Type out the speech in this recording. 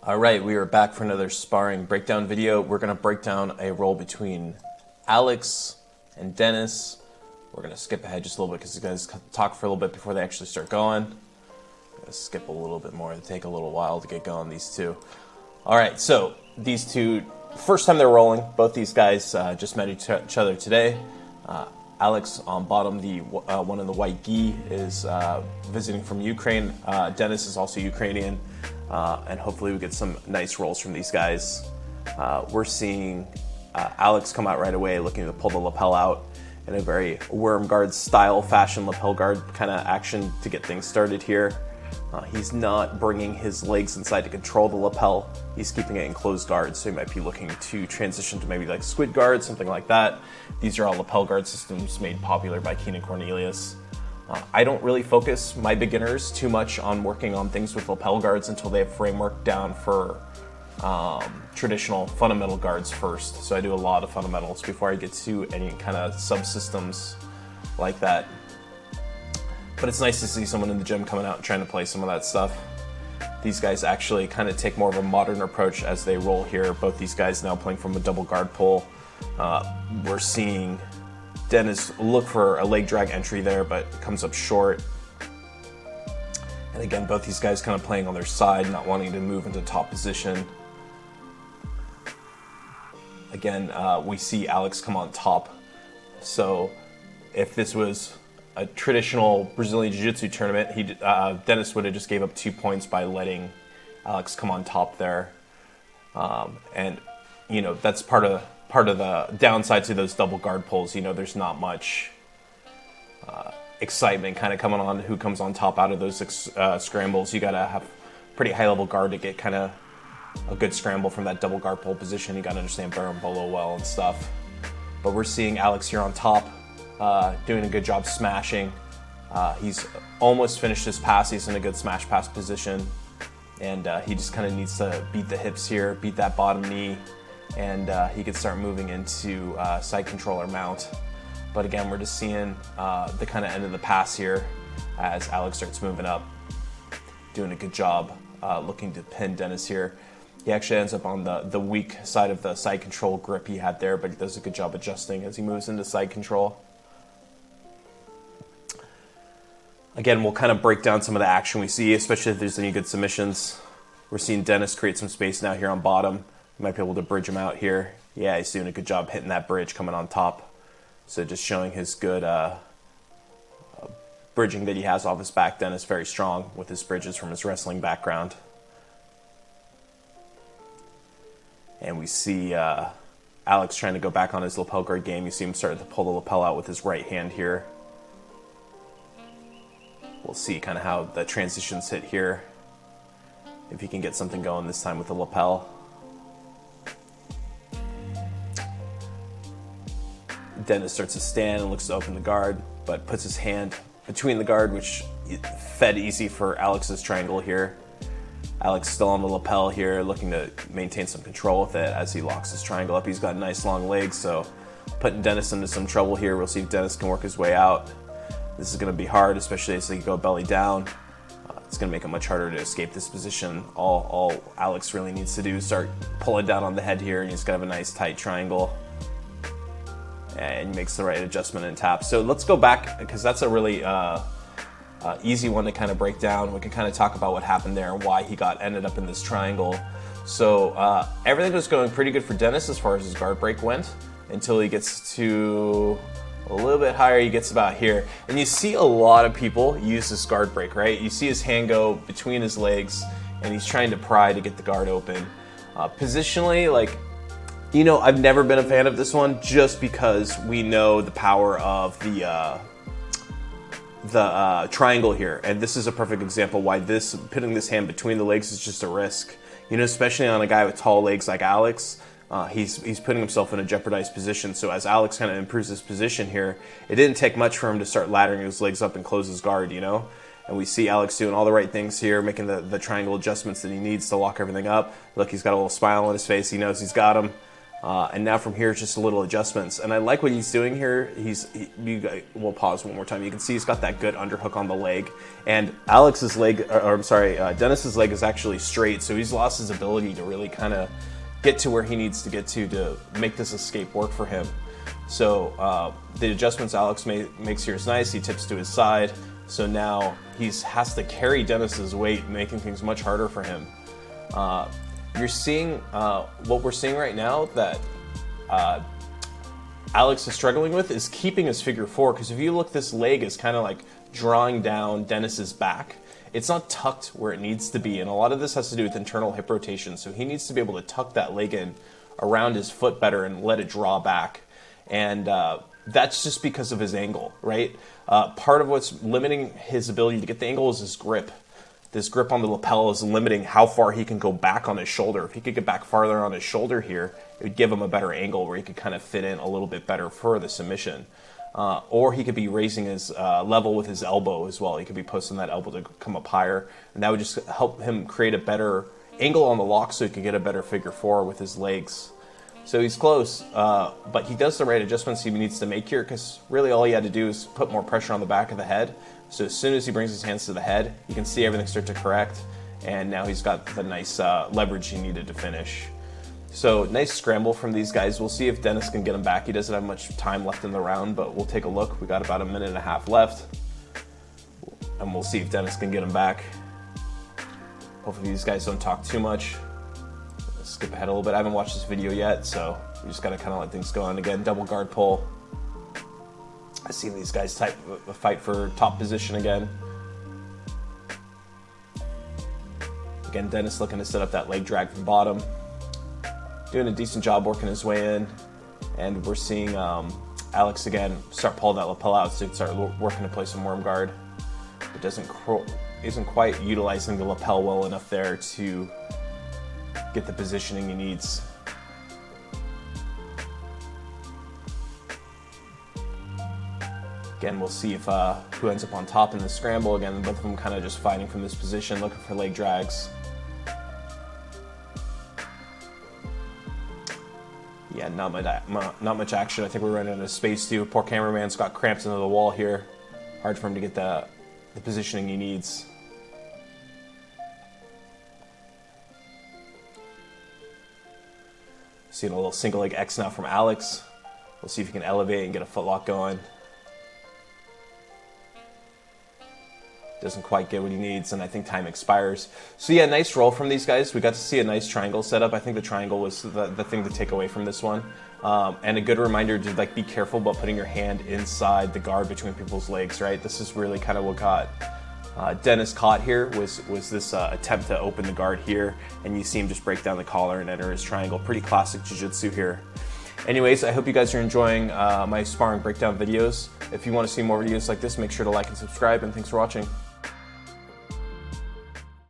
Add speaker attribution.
Speaker 1: All right, we are back for another sparring breakdown video. We're going to break down a roll between Alex and Denis. We're going to skip ahead just a little bit because you guys talk for a little bit before they actually start going. I'm going to skip a little bit more. It'll take a little while to get going, these two. All right, so these two, first time they're rolling, both these guys just met each other today. Alex on bottom, the one in the white gi, is visiting from Ukraine. Denis is also Ukrainian. And hopefully we get some nice rolls from these guys. We're seeing Alex come out right away looking to pull the lapel out in a very worm guard style fashion, lapel guard kind of action to get things started here. He's not bringing his legs inside to control the lapel. He's keeping it in closed guard, so he might be looking to transition to maybe like squid guard, something like that. These are all lapel guard systems made popular by Keenan Cornelius. I don't really focus my beginners too much on working on things with lapel guards until they have framework down for traditional fundamental guards first. So I do a lot of fundamentals before I get to any kind of subsystems like that. But it's nice to see someone in the gym coming out and trying to play some of that stuff. These guys actually kind of take more of a modern approach as they roll here. Both these guys now playing from a double guard pull. We're seeing Denis look for a leg drag entry there, but comes up short. And again, both these guys kind of playing on their side, not wanting to move into top position. Again, we see Alex come on top. So if this was a traditional Brazilian Jiu-Jitsu tournament, Denis would have just gave up 2 points by letting Alex come on top there. And, you know, that's part of the downside to those double guard pulls. You know, there's not much excitement kind of coming on who comes on top out of those scrambles. You got to have pretty high level guard to get kind of a good scramble from that double guard pull position. You got to understand berimbolo well and stuff. But we're seeing Alex here on top doing a good job smashing. He's almost finished his pass. He's in a good smash pass position. And he just kind of needs to beat the hips here, beat that bottom knee, and he can start moving into side controller mount. But again, we're just seeing the kind of end of the pass here as Alex starts moving up, doing a good job looking to pin Denis here. He actually ends up on the weak side of the side control grip he had there, but he does a good job adjusting as he moves into side control. Again, we'll kind of break down some of the action we see, especially if there's any good submissions. We're seeing Denis create some space now here on bottom. Might be able to bridge him out here. Yeah, he's doing a good job hitting that bridge coming on top. So just showing his good bridging that he has off his back. Denis very strong with his bridges from his wrestling background. And we see Alex trying to go back on his lapel guard game. You see him starting to pull the lapel out with his right hand here. We'll see kind of how the transitions hit here. If he can get something going this time with the lapel. Denis starts to stand and looks to open the guard, but puts his hand between the guard, which fed easy for Alex's triangle here. Alex still on the lapel here, looking to maintain some control with it as he locks his triangle up. He's got nice long legs, so putting Denis into some trouble here. We'll see if Denis can work his way out. This is going to be hard, especially as they go belly down. It's going to make it much harder to escape this position. All Alex really needs to do is start pulling down on the head here, and he's going to have a nice tight triangle. And makes the right adjustment and tap. So let's go back, because that's a really easy one to kind of break down. We can kind of talk about what happened there and why he ended up in this triangle. So everything was going pretty good for Denis as far as his guard break went until he gets to a little bit higher. He gets about here, and you see a lot of people use this guard break, right? You see his hand go between his legs, and he's trying to pry to get the guard open. Positionally, like, you know, I've never been a fan of this one just because we know the power of the triangle here. And this is a perfect example why putting this hand between the legs is just a risk. You know, especially on a guy with tall legs like Alex, he's putting himself in a jeopardized position. So as Alex kind of improves his position here, it didn't take much for him to start laddering his legs up and close his guard, you know? And we see Alex doing all the right things here, making the triangle adjustments that he needs to lock everything up. Look, he's got a little smile on his face. He knows he's got him. And now from here, it's just a little adjustments. And I like what he's doing here. We'll pause one more time. You can see he's got that good underhook on the leg. And Alex's leg, Denis's leg is actually straight. So he's lost his ability to really kind of get to where he needs to get to make this escape work for him. So the adjustments Alex makes here is nice. He tips to his side. So now he has to carry Denis's weight, making things much harder for him. You're seeing what we're seeing right now that Alex is struggling with is keeping his figure four, because if you look, this leg is kind of like drawing down Denis's back. It's not tucked where it needs to be, and a lot of this has to do with internal hip rotation, so he needs to be able to tuck that leg in around his foot better and let it draw back. And that's just because of his angle, right? Part of what's limiting his ability to get the angle is his grip. This grip on the lapel is limiting how far he can go back on his shoulder. If he could get back farther on his shoulder here, it would give him a better angle where he could kind of fit in a little bit better for the submission. Or he could be raising his level with his elbow as well. He could be posting that elbow to come up higher, and that would just help him create a better angle on the lock so he could get a better figure four with his legs. So he's close, but he does the right adjustments he needs to make here, because really all he had to do is put more pressure on the back of the head. So as soon as he brings his hands to the head, you can see everything start to correct, and now he's got the nice leverage he needed to finish. So nice scramble from these guys. We'll see if Denis can get him back. He doesn't have much time left in the round, but we'll take a look. We got about 1.5 minutes left, and we'll see if Denis can get him back. Hopefully these guys don't talk too much. Let's skip ahead a little bit. I haven't watched this video yet, so we just got to kind of let things go on. Again, double guard pull. I've seen these guys fight for top position again. Again, Denis looking to set up that leg drag from bottom. Doing a decent job working his way in. And we're seeing Alex again start pulling that lapel out so he can start working to play some worm guard. But isn't quite utilizing the lapel well enough there to get the positioning he needs. Again, we'll see if who ends up on top in the scramble. Again, both of them kind of just fighting from this position, looking for leg drags. Yeah, not much action. I think we're running out of space too. Poor cameraman's got cramps into the wall here. Hard for him to get the positioning he needs. Seeing a little single leg X now from Alex. We'll see if he can elevate and get a footlock going. Doesn't quite get what he needs, and I think time expires. So yeah, nice roll from these guys. We got to see a nice triangle setup. I think the triangle was the thing to take away from this one. And a good reminder to be careful about putting your hand inside the guard between people's legs, right? This is really kind of what got Denis caught here, was this attempt to open the guard here, and you see him just break down the collar and enter his triangle. Pretty classic jiu-jitsu here. Anyways, I hope you guys are enjoying my sparring breakdown videos. If you want to see more videos like this, make sure to like and subscribe, and thanks for watching.